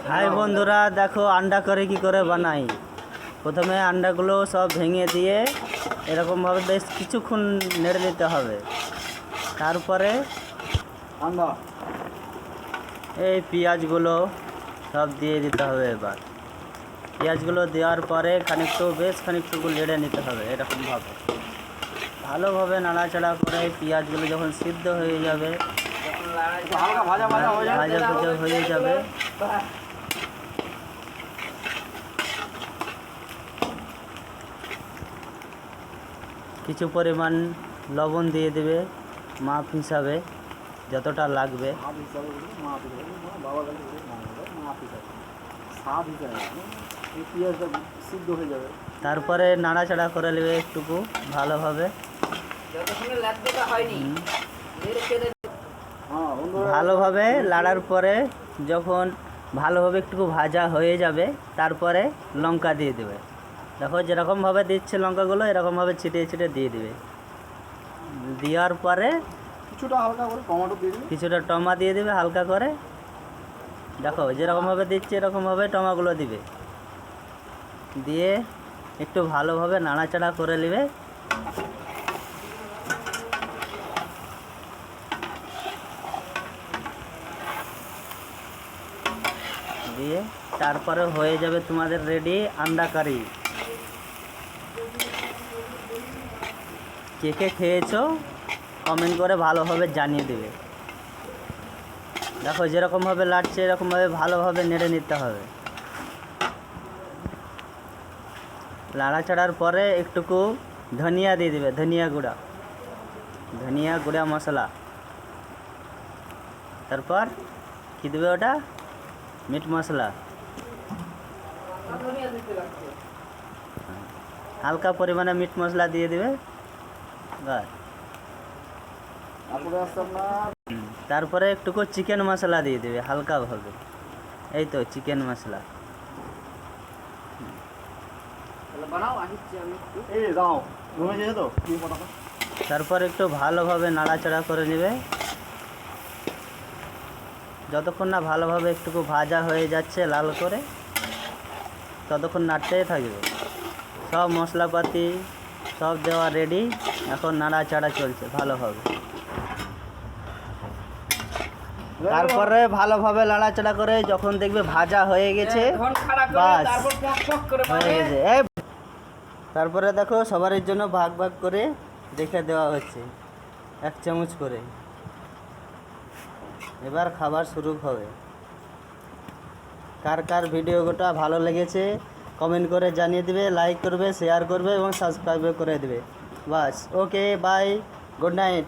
High বন্ধুরা, দেখো আন্ডা করে কি করে বানাই। প্রথমে আন্ডাগুলো সব ভেঙে দিয়ে এরকমভাবে বেশ কিছুক্ষণ নেড়ে নিতে হবে। তারপরে এই পেঁয়াজগুলো সব দিয়ে দিতে হবে। এবার পেঁয়াজগুলো দেওয়ার পরে বেশ খানিকটুকু নেড়ে নিতে হবে। এরকমভাবে ভালোভাবে নাড়াচাড়া করে পেঁয়াজগুলো যখন সিদ্ধ হয়ে যাবে, ভাজা ভাজা হয়ে যাবে, কিছু পরিমাণ লবণ দিয়ে দেবে মাপ হিসাবে, যতটা লাগবে। তারপরে নাড়াচাড়া করে নেবে একটুকু ভালোভাবে। ভালোভাবে লাড়ার পরে যখন ভালোভাবে একটু ভাজা হয়ে যাবে, তারপরে লঙ্কা দিয়ে দেবে। দেখো যেরকমভাবে দিচ্ছে লঙ্কাগুলো, এরকমভাবে ছিটিয়ে ছিটিয়ে দিয়ে দেবে। দেওয়ার পরে কিছুটা টমা দিয়ে দেবে হালকা করে। দেখো যেরকমভাবে দিচ্ছে এরকমভাবে টমাগুলো দিবে, দিয়ে একটু ভালোভাবে নাড়াচাড়া করে নেবে। দিয়ে তারপরে হয়ে যাবে তোমাদের রেডি আন্ডা কারি। কে কে খেয়েছো কমেন্ট করে ভালোভাবে জানিয়ে দেবে। দেখো যেরকমভাবে লাড়ছে এরকমভাবে ভালোভাবে নেড়ে নিতে হবে। নাড়াচাড়ার পরে একটুকু ধনিয়া দিয়ে দেবে, ধনিয়া গুঁড়া মশলা। তারপর কী দেবে, ওটা মিট মশলা, হালকা পরিমাণে মিট মশলা দিয়ে দেবে। তারপরে একটুকু চিকেন মশলা দিয়ে দেবে হালকাভাবে। এই তো চিকেন মশলা। তারপর একটু ভালোভাবে নাড়াচাড়া করে নেবে। যতক্ষণ না ভালোভাবে একটুকু ভাজা হয়ে যাচ্ছে লাল করে, ততক্ষণ নাড়তেই থাকবে। সব মশলাপাতি সব দেওয়া রেডি, এখন নাড়াচাড়া চলছে ভালোভাবে। তারপরে ভালোভাবে নাড়াচাড়া করে যখন দেখবে ভাজা হয়ে গেছে, বাস হয়ে গেছে। তারপরে দেখো সবার জন্য ভাগ ভাগ করে রেখে দেওয়া হচ্ছে 1 চামচ করে। এবার খাবার শুরু হবে। কার কার ভিডিওটা ভালো লেগেছে কমেন্ট করে জানিয়ে দেবে, লাইক করবে, শেয়ার করবে এবং সাবস্ক্রাইব করে দেবে। বাস, ওকে, বাই, গুড নাইট।